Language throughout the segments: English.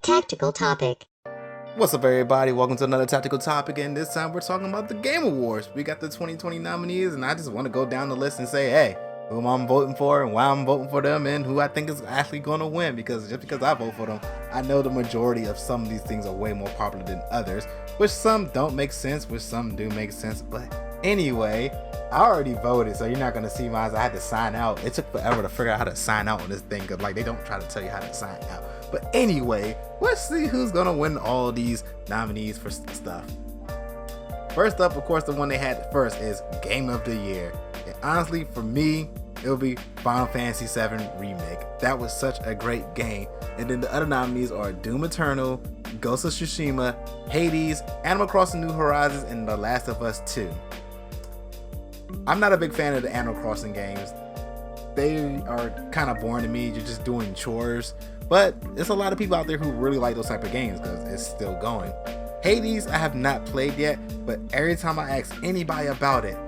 Tactical topic. What's up, everybody? Welcome to another tactical topic, and this time we're talking about the Game Awards. We got the 2020 nominees, and I just want to go down the list and say, hey, who I'm voting for and why I'm voting for them and who I think is actually going to win, because just because I vote for them, I know the majority of some of these things are way more popular than others, which some don't make sense, which some do make sense. But anyway, I already voted, so you're not going to see mine. I had to sign out. It took forever to figure out how to sign out on this thing, because like they don't try to tell you how to sign out. But anyway, let's see who's going to win all these nominees for stuff. First up, of course, the one they had first is Game of the Year. And honestly, for me, it'll be Final Fantasy VII Remake. That was such a great game. And then the other nominees are Doom Eternal, Ghost of Tsushima, Hades, Animal Crossing New Horizons, and The Last of Us 2. I'm not a big fan of the Animal Crossing games. They are kind of boring to me. You're just doing chores. But there's a lot of people out there who really like those type of games because it's still going. Hades, I have not played yet, but every time I ask anybody about it,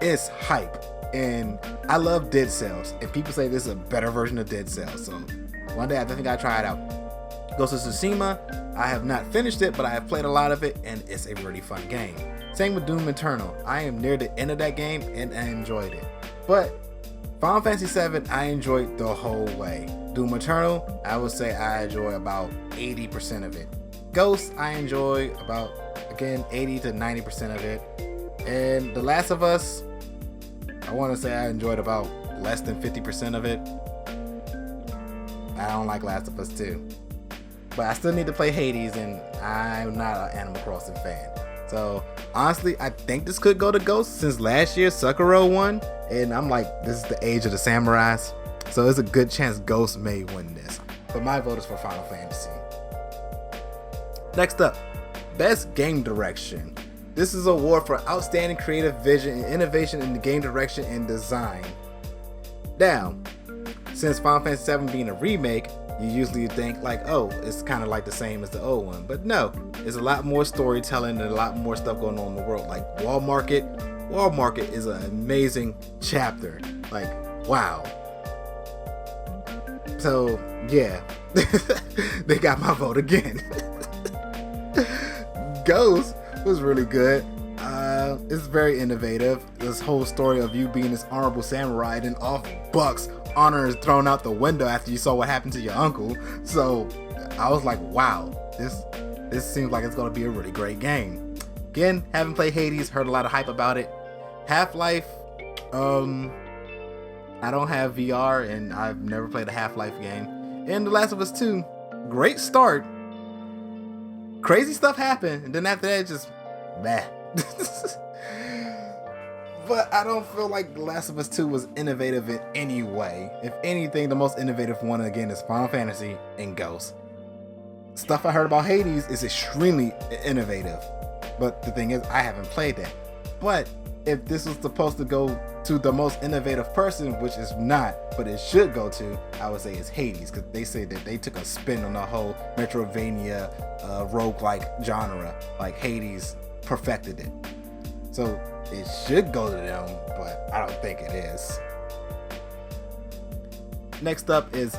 it's hype. And I love Dead Cells, and people say this is a better version of Dead Cells. So one day I definitely gotta try it out. Ghost of Tsushima, I have not finished it, but I have played a lot of it, and it's a really fun game. Same with Doom Eternal. I am near the end of that game, and I enjoyed it. But Final Fantasy VII, I enjoyed the whole way. Doom Eternal, I would say I enjoy about 80% of it. Ghost, I enjoy about, again, 80 to 90% of it. And The Last of Us, I want to say I enjoyed about less than 50% of it. I don't like Last of Us 2. But I still need to play Hades, and I'm not an Animal Crossing fan. So honestly, I think this could go to Ghost since last year Sekiro won. And I'm like, this is the age of the samurais. So there's a good chance Ghost may win this. But my vote is for Final Fantasy. Next up, Best Game Direction. This is an award for outstanding creative vision and innovation in the game direction and design. Now, since Final Fantasy VII being a remake, you usually think like, oh, it's kind of like the same as the old one. But no, there's a lot more storytelling and a lot more stuff going on in the world. Like Wall Market is an amazing chapter. Like, wow. So, yeah, they got my vote again. Ghost was really good. It's very innovative. This whole story of you being this honorable samurai and off bucks, honor is thrown out the window after you saw what happened to your uncle. So I was like, wow, this seems like it's going to be a really great game. Again, haven't played Hades, heard a lot of hype about it. Half-Life, I don't have VR and I've never played a Half-Life game. And The Last of Us 2, great start. Crazy stuff happened, and then after that, just meh. But I don't feel like The Last of Us 2 was innovative in any way. If anything, the most innovative one again is Final Fantasy and Ghost. Stuff I heard about Hades is extremely innovative. But the thing is, I haven't played that. But if this was supposed to go to the most innovative person, which is not, but it should go to, I would say it's Hades, because they say that they took a spin on the whole Metroidvania roguelike genre. Like Hades perfected it. So it should go to them, but I don't think it is. Next up is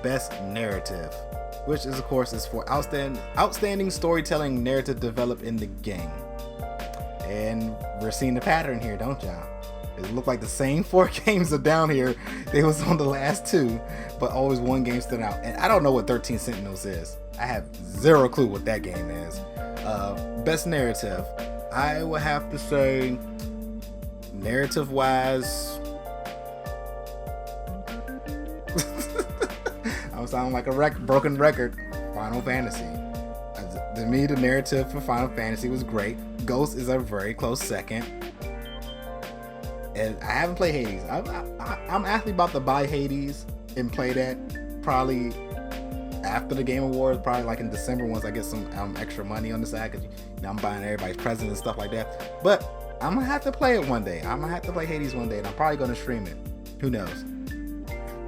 Best Narrative, which is, of course, is for outstanding storytelling narrative developed in the game. And we're seeing the pattern here, don't y'all? It looked like the same 4 games are down here. They was on the last 2, but always one game stood out. And I don't know what 13 Sentinels is. I have zero clue what that game is. Best Narrative. I would have to say, narrative-wise, I'm sounding like a broken record. Final Fantasy. To me, the narrative for Final Fantasy was great. Ghost is a very close second. And I haven't played Hades. I'm actually about to buy Hades and play that probably after the Game Awards, probably like in December once I get some extra money on the side, because I'm buying everybody's presents and stuff like that. But I'm gonna have to play it one day. I'm gonna have to play Hades one day, and I'm probably gonna stream it. Who knows?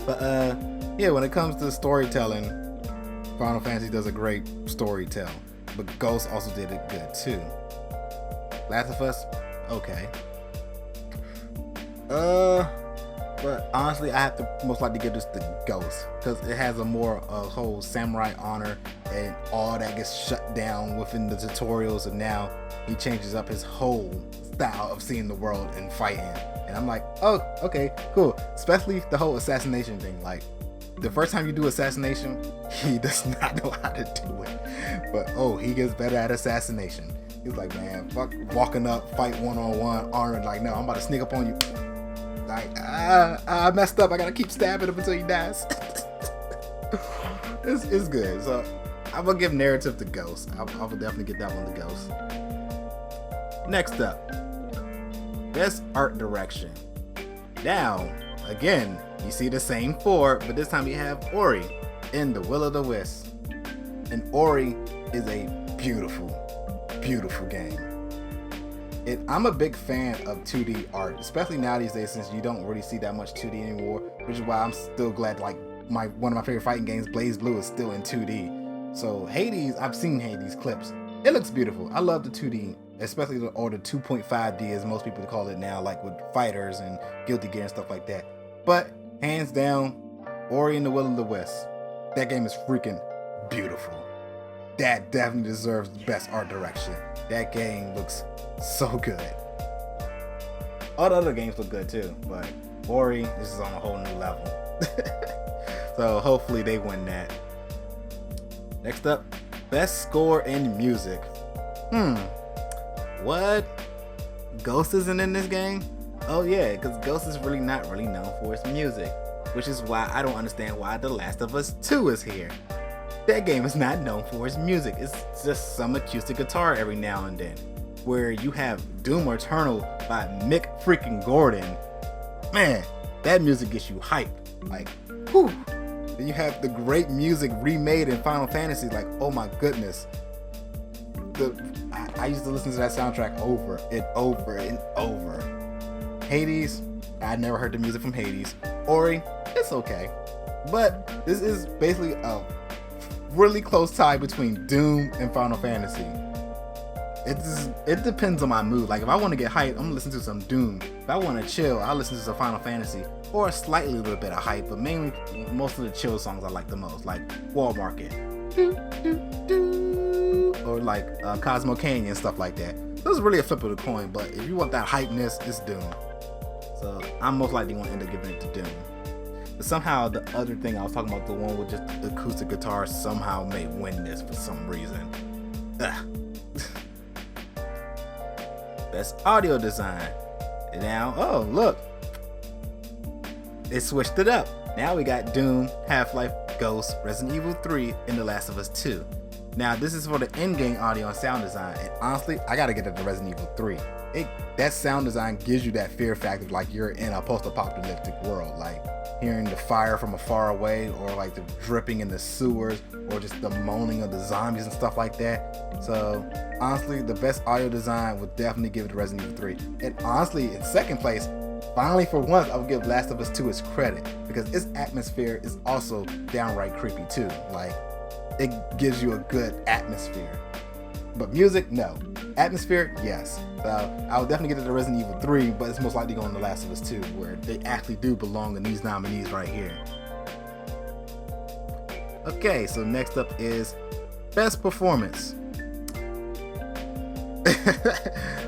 But yeah, when it comes to storytelling, Final Fantasy does a great storytelling, but Ghost also did it good too. Last of Us, okay. But honestly, I have to most likely give this to Ghost because it has a more whole samurai honor, and all that gets shut down within the tutorials, and now he changes up his whole style of seeing the world and fighting. And I'm like, oh, okay, cool. Especially the whole assassination thing. Like, the first time you do assassination, he does not know how to do it. But oh, he gets better at assassination. He's like, man, fuck walking up, fight one-on-one, armored. Like, no, I'm about to sneak up on you. Like, I messed up. I gotta keep stabbing him until he dies. It's good. So I'm gonna give narrative to Ghost. I will definitely get that one to Ghost. Next up, best art direction. Now, again, you see the same four, but this time you have Ori in the Will of the Wisp. And Ori is a beautiful, beautiful game. I'm a big fan of 2D art, especially nowadays since you don't really see that much 2D anymore, which is why I'm still glad like one of my favorite fighting games, Blaze Blue, is still in 2D. So Hades, I've seen Hades clips. It looks beautiful. I love the 2D, especially the 2.5D as most people call it now, like with Fighters and Guilty Gear and stuff like that. But hands down, Ori and the Will of the Wisp. That game is freaking beautiful. That definitely deserves the best art direction. That game looks so good. All the other games look good too, but Ori, this is on a whole new level. So hopefully they win that. Next up, best score in music. What? Ghost isn't in this game? Oh yeah, because Ghost is really not really known for its music, which is why I don't understand why The Last of Us 2 is here. That game is not known for its music. It's just some acoustic guitar every now and then. Where you have Doom Eternal by Mick freaking Gordon. Man, that music gets you hyped. Like, whew. Then you have the great music remade in Final Fantasy. Like, oh my goodness. I used to listen to that soundtrack over and over and over. Hades, I never heard the music from Hades. Ori, it's okay. But this is basically a really close tie between Doom and Final Fantasy. It depends on my mood. Like if I want to get hyped, I'm gonna listen to some Doom. If I want to chill, I'll listen to some Final Fantasy or a slightly little bit of hype, but mainly most of the chill songs I like the most, like Wall Market, or like Cosmo Canyon, stuff like that. This is really a flip of the coin, but if you want that hypeness, it's Doom. So I'm most likely gonna end up giving it to Doom. But somehow the other thing I was talking about, the one with just acoustic guitar, somehow may win this for some reason. Ugh. Best audio design. And now, oh look, it switched it up. Now we got Doom, Half-Life, Ghost, Resident Evil 3, and The Last of Us 2. Now this is for the in-game audio and sound design, and honestly, I gotta get it to Resident Evil 3. That sound design gives you that fear factor, like you're in a post-apocalyptic world, like hearing the fire from afar away, or like the dripping in the sewers, or just the moaning of the zombies and stuff like that. So honestly, the best audio design would definitely give it to Resident Evil 3. And honestly, in second place, finally for once, I would give Last of Us 2 its credit, because its atmosphere is also downright creepy too. Like, it gives you a good atmosphere. But music, no. Atmosphere, yes. So I would definitely get it to Resident Evil 3, but it's most likely going to Last of Us 2, where they actually do belong in these nominees right here. Okay, so next up is Best Performance.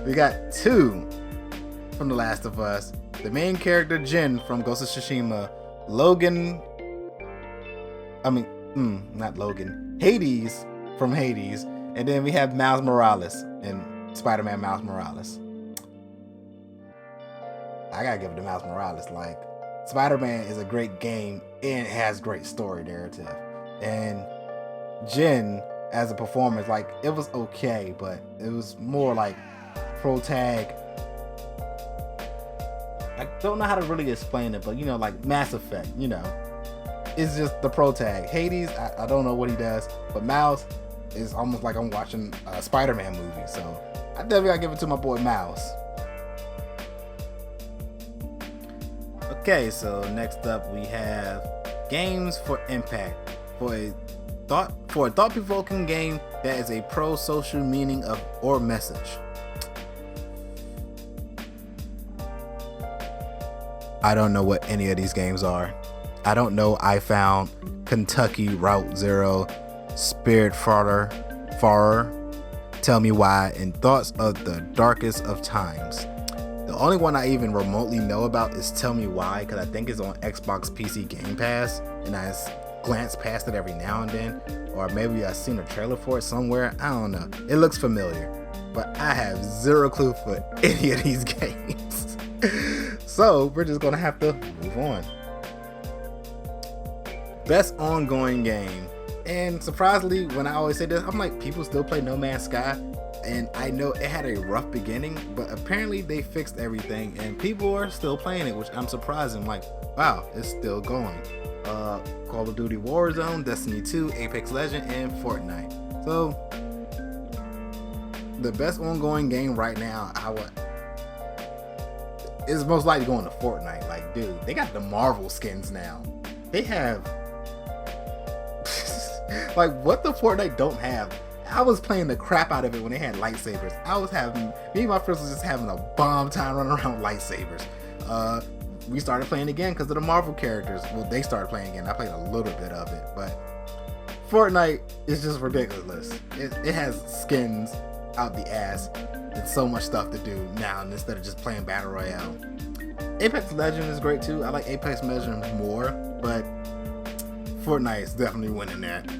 We got two from The Last of Us. The main character, Jin, from Ghost of Tsushima. Hades from Hades. And then we have Miles Morales in Spider-Man Miles Morales. I gotta give it to Miles Morales. Like, Spider-Man is a great game and it has great story narrative. And Jin, as a performance, like, it was okay, but it was more like pro-tag. I don't know how to really explain it, but you know, like Mass Effect, you know, it's just the pro-tag. Hades, I don't know what he does, but Miles is almost like I'm watching a Spider-Man movie, so I definitely gotta give it to my boy Miles. Okay, so next up we have Games for Impact. For a thought-provoking game that is a pro-social meaning of or message. I don't know what any of these games are. I don't know. I found Kentucky Route Zero, Spirit Farer, Tell Me Why, and Thoughts of the Darkest of Times. The only one I even remotely know about is Tell Me Why, because I think it's on Xbox PC Game Pass, and I glance past it every now and then, or maybe I've seen a trailer for it somewhere. I don't know. It looks familiar, but I have zero clue for any of these games. So we're just gonna have to move on. Best ongoing game. And surprisingly, when I always say this, I'm like, people still play No Man's Sky, and I know it had a rough beginning, but apparently they fixed everything and people are still playing it, which I'm surprised. I'm like, wow, it's still going. Call of Duty Warzone, Destiny 2, Apex Legends, and Fortnite. So the best ongoing game right now, is most likely going to Fortnite. Like, dude, they got the Marvel skins now. They have like, what the Fortnite don't have. I was playing the crap out of it when they had lightsabers. Me and my friends was just having a bomb time running around with lightsabers. We started playing again because of the Marvel characters. Well, they started playing again. I played a little bit of it, but Fortnite is just ridiculous. It has skins out the ass and so much stuff to do now instead of just playing Battle Royale. Apex Legends is great too. I like Apex Legends more, but Fortnite is definitely winning that.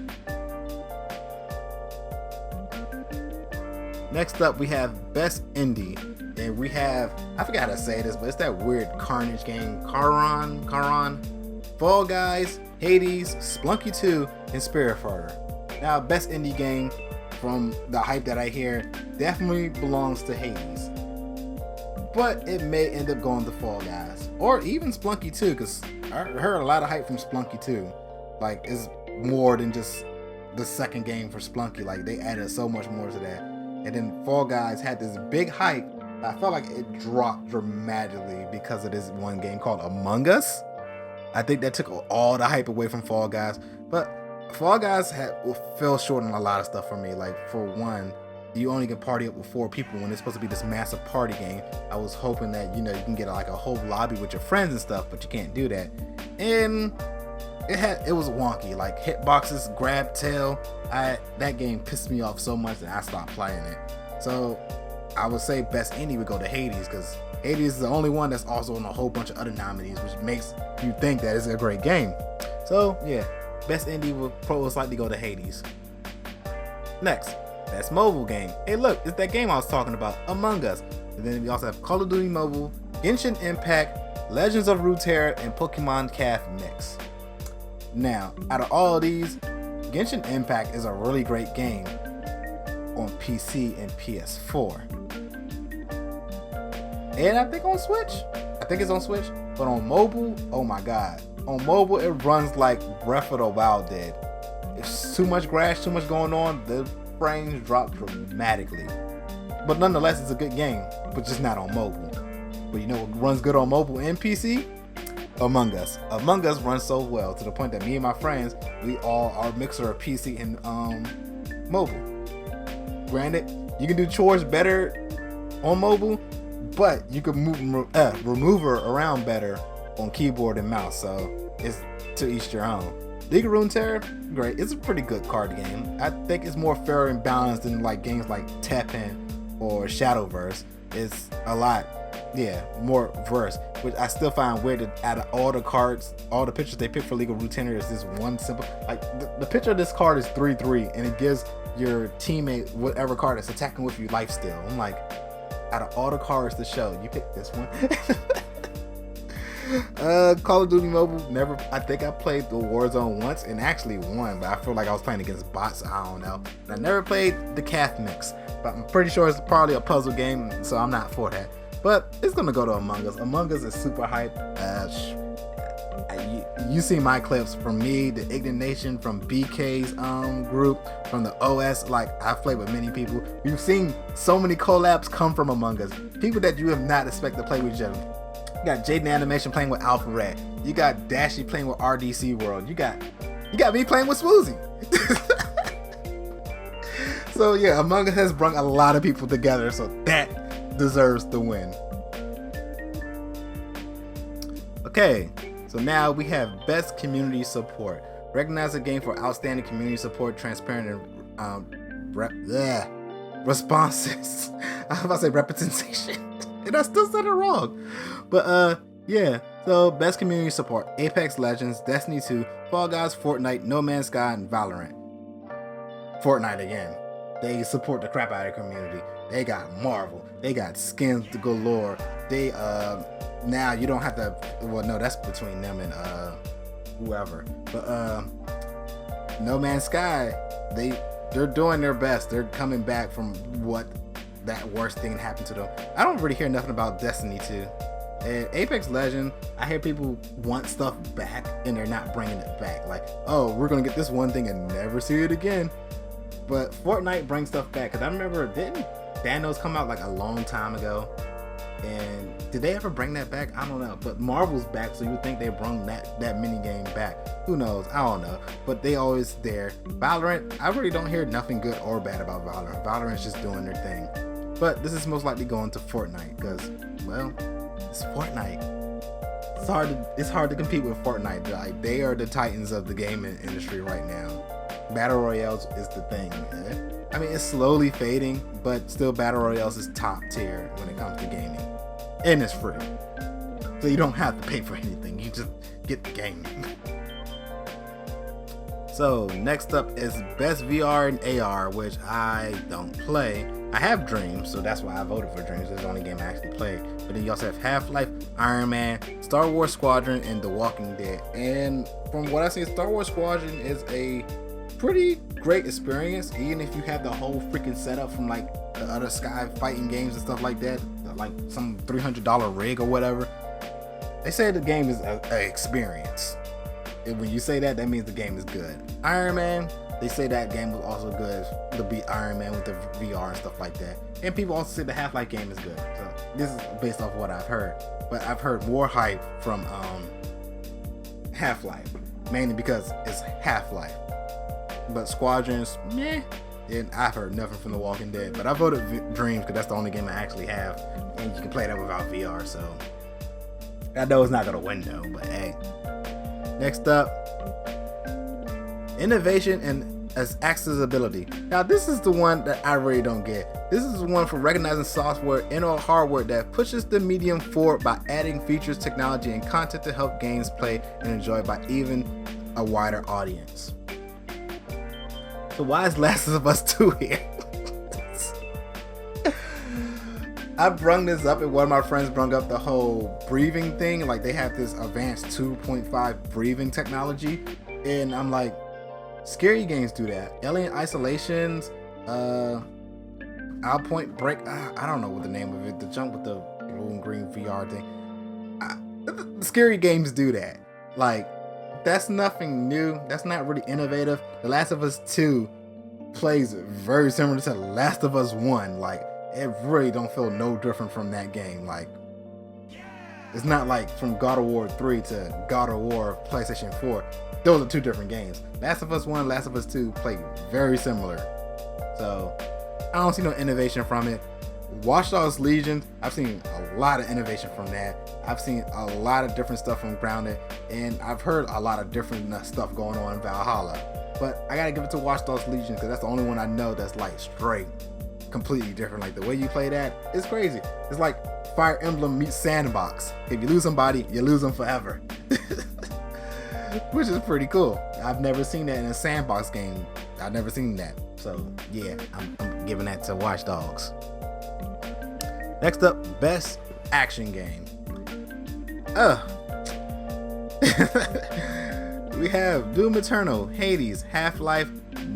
Next up, we have Best Indie, and we have, I forgot how to say this, but it's that weird Carnage game, Charon, Fall Guys, Hades, Splunky 2, and Spiritfarer. Now, Best Indie game, from the hype that I hear, definitely belongs to Hades, but it may end up going to Fall Guys, or even Splunky 2, because I heard a lot of hype from Splunky 2. Like, it's more than just the second game for Splunky. Like, they added so much more to that. And then Fall Guys had this big hype. I felt like it dropped dramatically because of this one game called Among Us. I think that took all the hype away from Fall Guys. But Fall Guys fell short on a lot of stuff for me. Like, for one, you only can party up with 4 people when it's supposed to be this massive party game. I was hoping that, you can get like a whole lobby with your friends and stuff, but you can't do that. And it was wonky, like hitboxes, grab tail. That game pissed me off so much that I stopped playing it. So I would say Best Indie would go to Hades, because Hades is the only one that's also in a whole bunch of other nominees, which makes you think that it's a great game. So yeah, Best Indie would most likely go to Hades. Next, Best Mobile Game. Hey look, it's that game I was talking about, Among Us. And then we also have Call of Duty Mobile, Genshin Impact, Legends of Runeterra, and Pokemon Calf Mix. Now, out of all of these, Genshin Impact is a really great game on PC and PS4. And I think on Switch. I think it's on Switch. But on mobile, oh my god. On mobile, it runs like Breath of the Wild did. It's too much grass, too much going on. The frames drop dramatically. But nonetheless, it's a good game, but just not on mobile. But you know what runs good on mobile and PC? Among Us. Among Us runs so well to the point that me and my friends, we all are a mixer of PC and mobile. Granted, you can do chores better on mobile, but you can remove her around better on keyboard and mouse, so it's to each your own. League of Runeterra, great. It's a pretty good card game. I think it's more fair and balanced than like games like Tekken or Shadowverse. It's a lot, more verse, which I still find weird that out of all the cards, all the pictures they pick for League of Runeterra is this one simple, like the picture of this card is 3/3 and it gives your teammate whatever card that's attacking with you life steal. I'm like, out of all the cards to show, you picked this one. Call of Duty Mobile, never. I think I played the Warzone once and actually won, but I feel like I was playing against bots, so I don't know. And I never played the Calf Mix, but I'm pretty sure it's probably a puzzle game, so I'm not for that. But it's gonna go to Among Us. Among Us is super hype. You see my clips from me, the Ignition, from BK's group, from the OS. Like, I've played with many people. We've seen so many collabs come from Among Us. People that you have not expected to play with each other. You got Jaden Animation playing with Alpha Red. You got Dashy playing with RDC World. You got me playing with Swoozy. So yeah, Among Us has brought a lot of people together, so that deserves the win. Okay, so now we have best community support. Recognize a game for outstanding community support, transparent and responses. I was about to say representation, and I still said it wrong. But yeah. So best community support: Apex Legends, Destiny 2, Fall Guys, Fortnite, No Man's Sky, and Valorant. Fortnite again. They support the crap out of the community. They got Marvel. They got skins galore. They now you don't have to. Well, no, that's between them and whoever. But No Man's Sky, they're doing their best. They're coming back from what that worst thing happened to them. I don't really hear nothing about Destiny 2. And Apex Legends, I hear people want stuff back and they're not bringing it back. Like, oh, we're gonna get this one thing and never see it again. But Fortnite brings stuff back, because I remember, didn't Thanos come out like a long time ago? And did they ever bring that back? I don't know. But Marvel's back, so you would think they brought that mini game back. Who knows? I don't know. But they always there. Valorant, I really don't hear nothing good or bad about Valorant. Valorant's just doing their thing. But this is most likely going to Fortnite, because, well, it's Fortnite. It's hard to compete with Fortnite. Like, they are the titans of the gaming industry right now. Battle Royales is the thing. I mean, it's slowly fading, but still Battle Royales is top tier when it comes to gaming. And it's free. So you don't have to pay for anything. You just get the game. So next up is best VR and AR, which I don't play. I have Dreams, so that's why I voted for Dreams. It's the only game I actually play. But then you also have Half-Life, Iron Man, Star Wars Squadron, and The Walking Dead. And from what I see, Star Wars Squadron is a pretty great experience, even if you have the whole freaking setup from like the other Sky fighting games and stuff like that, like some $300 rig or whatever. They say the game is an experience. And when you say that, that means the game is good. Iron Man, they say that game was also good to beat Iron Man with the VR and stuff like that. And people also say the Half-Life game is good. So this is based off what I've heard. But I've heard more hype from Half-Life, mainly because it's Half-Life. But Squadrons, meh. And I've heard nothing from The Walking Dead. But I voted Dreams because that's the only game I actually have. And you can play that without VR, so I know it's not going to win though, but hey. Next up, innovation and accessibility. Now this is the one that I really don't get. This is the one for recognizing software and or hardware that pushes the medium forward by adding features, technology, and content to help games play and enjoyed by even a wider audience. So why is Last of Us 2 here? I brung this up and one of my friends brung up the whole breathing thing. Like they have this advanced 2.5 breathing technology. And I'm like, scary games do that. Alien Isolations, Point Break, I don't know what the name of it. The jump with the blue and green VR thing. Scary games do that. Like, that's nothing new. That's not really innovative. The Last of Us 2 plays very similar to The Last of Us 1. Like, it really don't feel no different from that game. Like, it's not like from God of War 3 to God of War PlayStation 4. Those are two different games. Last of Us 1, Last of Us 2 play very similar. So, I don't see no innovation from it. Watch Dogs Legion, I've seen a lot of innovation from that. I've seen a lot of different stuff from Grounded, and I've heard a lot of different stuff going on in Valhalla. But I gotta give it to Watch Dogs Legion because that's the only one I know that's like straight, completely different. Like the way you play that, it's crazy. It's like Fire Emblem meets Sandbox. If you lose somebody, you lose them forever. Which is pretty cool. I've never seen that in a sandbox game. I've never seen that. So yeah, I'm giving that to Watch Dogs. Next up, best action game. We have Doom Eternal, Hades, Half-Life,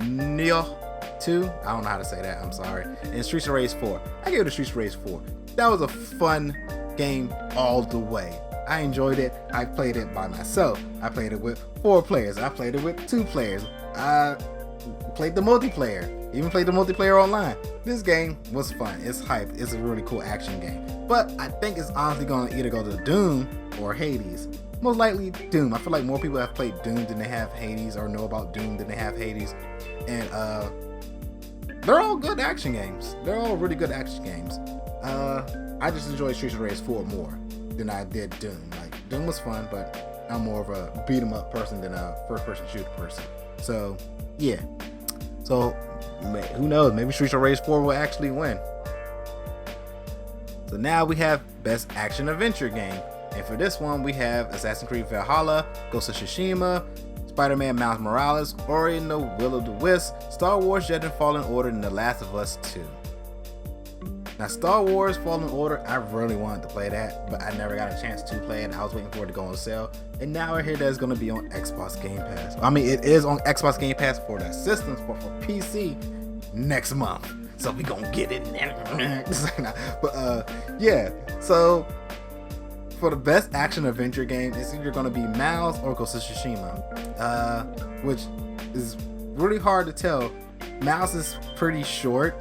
Neo 2. I don't know how to say that, I'm sorry. And Streets of Rage 4. I gave it a Streets of Rage 4. That was a fun game all the way. I enjoyed it. I played it by myself. I played it with 4 players. I played it with 2 players. I played the multiplayer. Even played the multiplayer online. This game was fun. It's hyped. It's a really cool action game. But I think it's honestly going to either go to Doom or Hades. Most likely Doom. I feel like more people have played Doom than they have Hades, or know about Doom than they have Hades. And they're all good action games. They're all really good action games. I just enjoyed Streets of Rage 4 more than I did Doom. Like, Doom was fun, but I'm more of a beat 'em up person than a first person shooter person. So yeah. So who knows? Maybe Streets of Rage 4 will actually win. So now we have Best Action Adventure Game. And for this one, we have Assassin's Creed Valhalla, Ghost of Tsushima, Spider-Man Miles Morales, Ori and the Will of the Wisp, Star Wars Jedi Fallen Order, and The Last of Us 2. Now, Star Wars Fallen Order, I really wanted to play that, but I never got a chance to play it. I was waiting for it to go on sale. And now I hear that it's going to be on Xbox Game Pass. I mean, it is on Xbox Game Pass for the systems, but for PC next month. So we gonna get it. But yeah, so for the best action adventure game, it's either gonna be Miles or Ghost of Tsushima, which is really hard to tell. Miles is pretty short,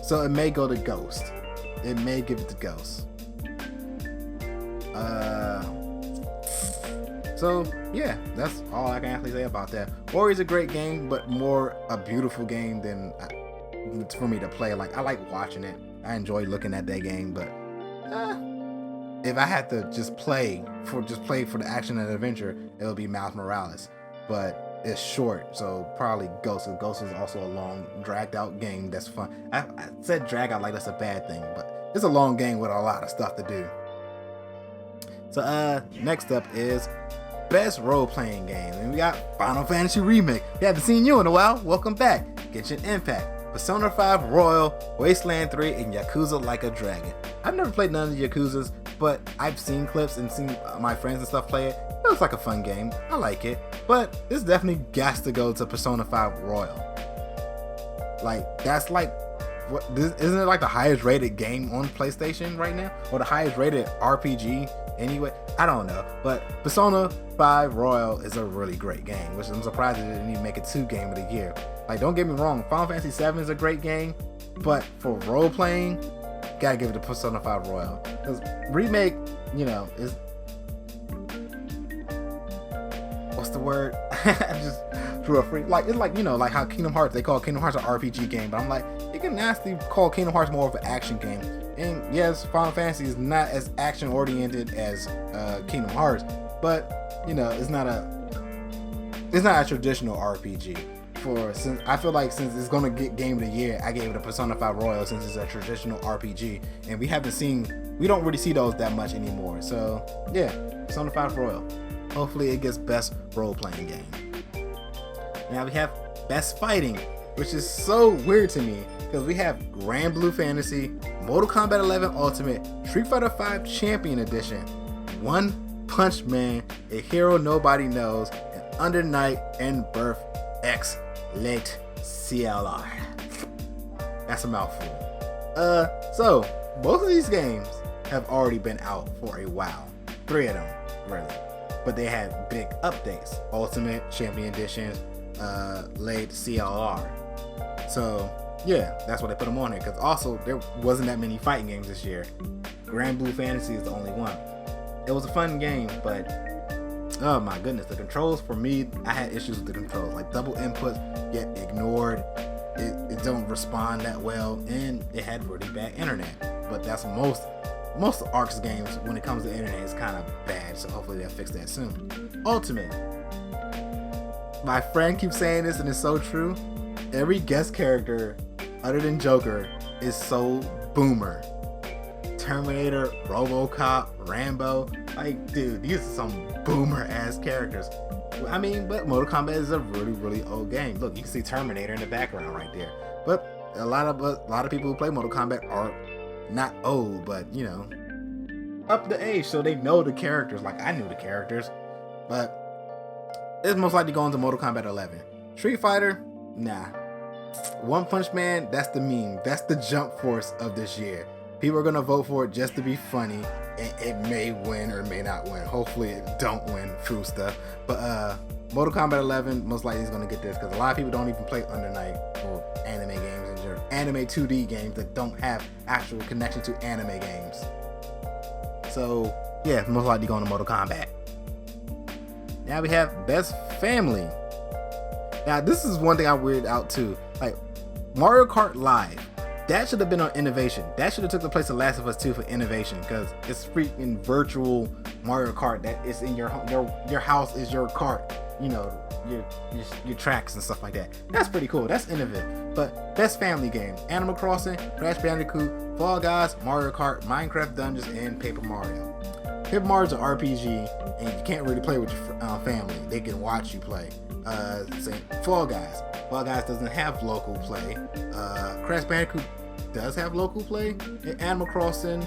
so it may go to Ghost. It may give it to Ghost. So yeah, that's all I can actually say about that. Ori's a great game, but more a beautiful game than for me to play. Like, I like watching it. I enjoy looking at that game, but if I had to just play for the action and adventure, it would be Miles Morales. But it's short, so probably Ghost. Ghost is also a long, dragged out game that's fun. I said drag out like that's a bad thing, but it's a long game with a lot of stuff to do. So next up is best role-playing game, and we got Final Fantasy Remake. We haven't seen you in a while. Welcome back. Genshin Impact, Persona 5 Royal, Wasteland 3, and Yakuza Like a Dragon. I've never played none of the Yakuzas, but I've seen clips and seen my friends and stuff play it. It looks like a fun game. I like it, but this definitely got to go to Persona 5 Royal. Like, that's like, isn't it like the highest rated game on PlayStation right now, or the highest rated RPG anyway? I don't know, but Persona 5 Royal is a really great game, which I'm surprised it didn't even make it to Game of the Year. Like, don't get me wrong, Final Fantasy 7 is a great game, but for role playing, gotta give it to Persona 5 Royal. Because Remake, you know, is, what's the word? I just drew a free, like, it's like, you know, like how Kingdom Hearts, they call Kingdom Hearts an RPG game, but I'm like, you can actually call Kingdom Hearts more of an action game. And yes, Final Fantasy is not as action oriented as Kingdom Hearts, but you know, it's not a traditional RPG. Since I feel like since it's gonna get Game of the Year, I gave it a Persona 5 Royal since it's a traditional RPG, and we don't really see those that much anymore. So yeah, Persona 5 Royal. Hopefully it gets best role playing game. Now we have best fighting, which is so weird to me because we have Grand Blue Fantasy, Mortal Kombat 11 Ultimate, Street Fighter 5 Champion Edition, One Punch Man, A Hero Nobody Knows, and Under Night and Birth X Late CLR. That's a mouthful. So both of these games have already been out for a while. 3 of them, really. But they had big updates. Ultimate, Champion Edition, late CLR. So yeah, that's why they put them on here. Because also there wasn't that many fighting games this year. Grand Blue Fantasy is the only one. It was a fun game, but oh my goodness, the controls for me, I had issues with the controls. Like double input get ignored. It don't respond that well, and it had really bad internet. But that's most ARC's games when it comes to internet is kind of bad. So hopefully they'll fix that soon. Ultimate. My friend keeps saying this, and it's so true. Every guest character other than Joker is so boomer. Terminator, RoboCop, Rambo. Like, dude, these are some boomer ass characters. I mean, but Mortal Kombat is a really, really old game. Look, you can see Terminator in the background right there. But a lot of people who play Mortal Kombat are not old, but you know, up the age, so they know the characters. Like I knew the characters, but it's most likely going to Mortal Kombat 11. Street Fighter, nah. One Punch Man, that's the meme. That's the jump force of this year. People are gonna vote for it just to be funny, and it may win or may not win. Hopefully it don't win, true stuff. But Mortal Kombat 11 most likely is gonna get this because a lot of people don't even play Under Night or anime games and your anime 2D games that don't have actual connection to anime games. So yeah, most likely going to Mortal Kombat. Now we have Best Family. Now this is one thing I weirded out too. Like Mario Kart Live. That should have been on innovation. That should have took the place of Last of Us 2 for innovation because it's freaking virtual Mario Kart that is in your house is your cart, you know, your tracks and stuff like that. That's pretty cool. That's innovative. But best family game: Animal Crossing, Crash Bandicoot, Fall Guys, Mario Kart, Minecraft Dungeons, and Paper Mario. Paper Mario's an RPG, and you can't really play with your family. They can watch you play. Say Fall Guys. Fall Guys doesn't have local play. Crash Bandicoot does have local play. And Animal Crossing,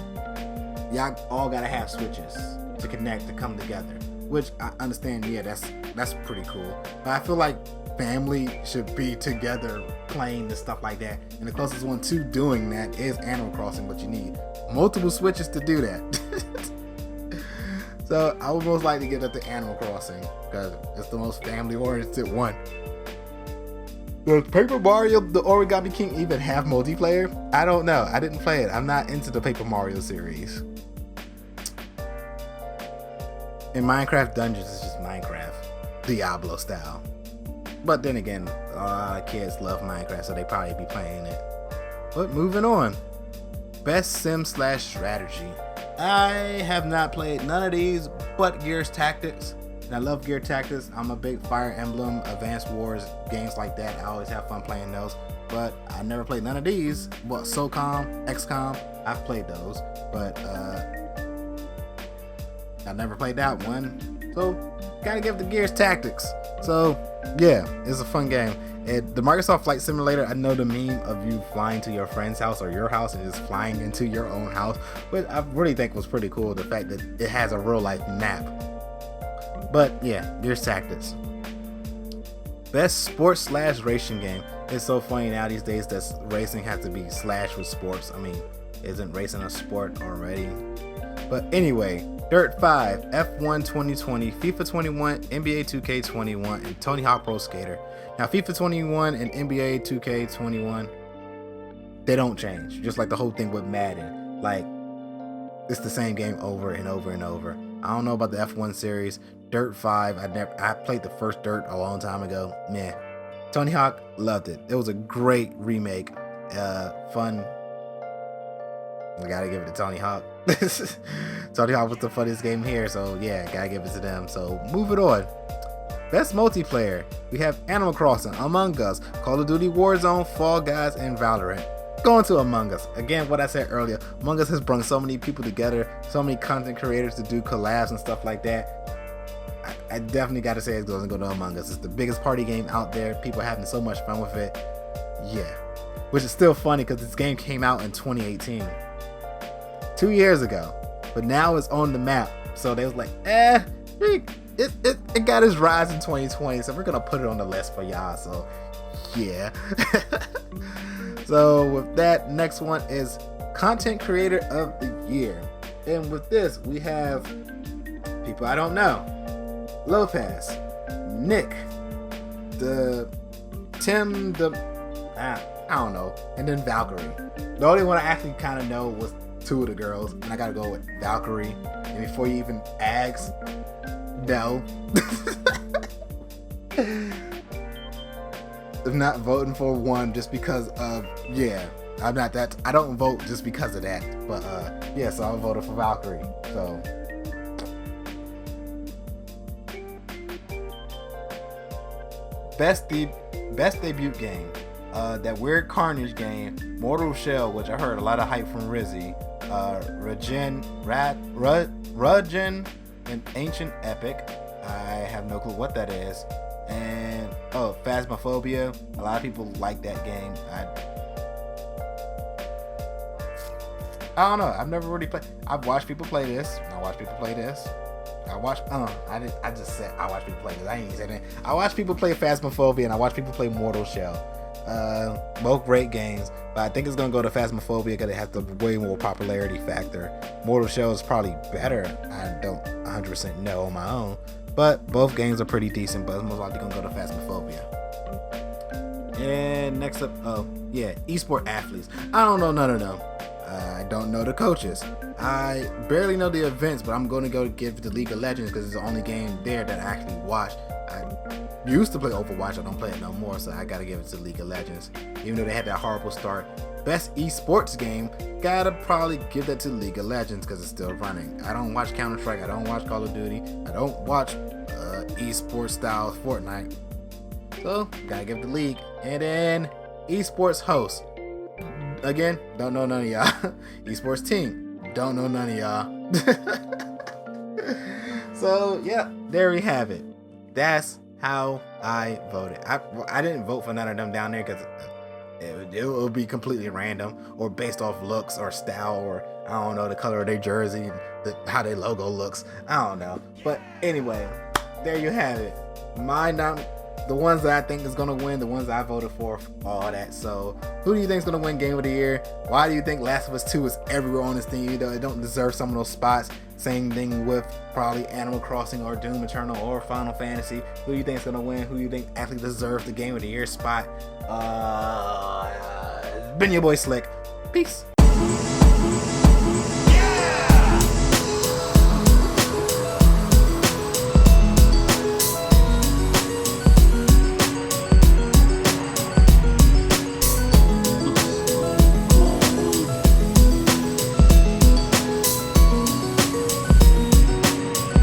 y'all all gotta have switches to connect to come together. Which I understand, yeah, that's pretty cool. But I feel like family should be together playing and stuff like that. And the closest one to doing that is Animal Crossing, but you need multiple switches to do that. So I would most likely get up to Animal Crossing because it's the most family-oriented one. Does Paper Mario, the Origami King, even have multiplayer? I don't know. I didn't play it. I'm not into the Paper Mario series. And Minecraft Dungeons is just Minecraft, Diablo style. But then again, a lot of kids love Minecraft, so they probably be playing it. But moving on. Best sim/strategy. I have not played none of these but Gears Tactics. And I love Gear Tactics. I'm a big Fire Emblem, Advanced Wars, games like that. I always have fun playing those. But I never played none of these. Well, SOCOM, XCOM, I've played those. But I never played that one. So, gotta give the Gears Tactics. So, yeah, it's a fun game. The Microsoft Flight Simulator, I know the meme of you flying to your friend's house or your house and just flying into your own house, but I really think was pretty cool, the fact that it has a real life map. But yeah, Gears Tactics. Best sports/racing game. It's so funny now these days that racing has to be slash with sports. I mean, isn't racing a sport already? But anyway, Dirt 5, F1 2020, FIFA 21, NBA 2K21, and Tony Hawk Pro Skater. Now, FIFA 21 and NBA 2K21, they don't change. Just like the whole thing with Madden. Like, it's the same game over and over and over. I don't know about the F1 series. Dirt 5, I played the first Dirt a long time ago. Man, Tony Hawk, loved it. It was a great remake. Fun. I gotta give it to Tony Hawk. Tony Hawk was the funniest game here, so yeah, gotta give it to them. So moving on. Best multiplayer. We have Animal Crossing, Among Us, Call of Duty Warzone, Fall Guys, and Valorant. Going to Among Us. Again, what I said earlier, Among Us has brought so many people together, so many content creators to do collabs and stuff like that. I definitely gotta say it doesn't go to Among Us. It's the biggest party game out there. People are having so much fun with it. Yeah. Which is still funny because this game came out in 2018. 2 years ago. But now it's on the map. So they was like, it got its rise in 2020. So we're going to put it on the list for y'all. So yeah. So with that, next one is Content Creator of the Year. And with this, we have people I don't know. Lopez, Nick, Tim, I don't know, and then Valkyrie. The only one I actually kind of know was two of the girls, and I gotta go with Valkyrie. And before you even ask, no. I'm not voting for one just because of, yeah, I'm not that, I don't vote just because of that. But yeah, so I voted for Valkyrie. So best debut game. That Weird Carnage game, Mortal Shell, which I heard a lot of hype from Rizzy, Rudgen, an Ancient Epic. I have no clue what that is. And Phasmophobia. A lot of people like that game. I don't know. I've never really played. I've watched people play this. I watch people play this. I just said I watch people play this. I ain't even saying that. I watch people play Phasmophobia and I watch people play Mortal Shell. Both great games, but I think it's gonna go to Phasmophobia because it has the way more popularity factor. Mortal Shell is probably better. I don't 100% know on my own, but both games are pretty decent. But it's most likely gonna go to Phasmophobia. And next up, Esports athletes. I don't know none of them. I don't know the coaches. I barely know the events, but I'm going to go give it to League of Legends because it's the only game there that I actually watched. I used to play Overwatch. I don't play it no more, so I got to give it to League of Legends. Even though they had that horrible start, best esports game, gotta probably give that to League of Legends because it's still running. I don't watch Counter-Strike, I don't watch Call of Duty, I don't watch esports style Fortnite. So, gotta give it to League. And then, esports host. Again, don't know none of y'all. Esports team, don't know none of y'all. So, yeah, there we have it. That's how I voted. I didn't vote for none of them down there because it would be completely random or based off looks or style or, I don't know, the color of their jersey, how their logo looks. I don't know. But anyway, there you have it. The ones that I think is going to win, the ones I voted for, all that. So, who do you think is going to win Game of the Year? Why do you think Last of Us 2 is everywhere on this thing? You know, it don't deserve some of those spots. Same thing with probably Animal Crossing or Doom Eternal or Final Fantasy. Who do you think is going to win? Who do you think actually deserves the Game of the Year spot? Been your boy Slick. Peace.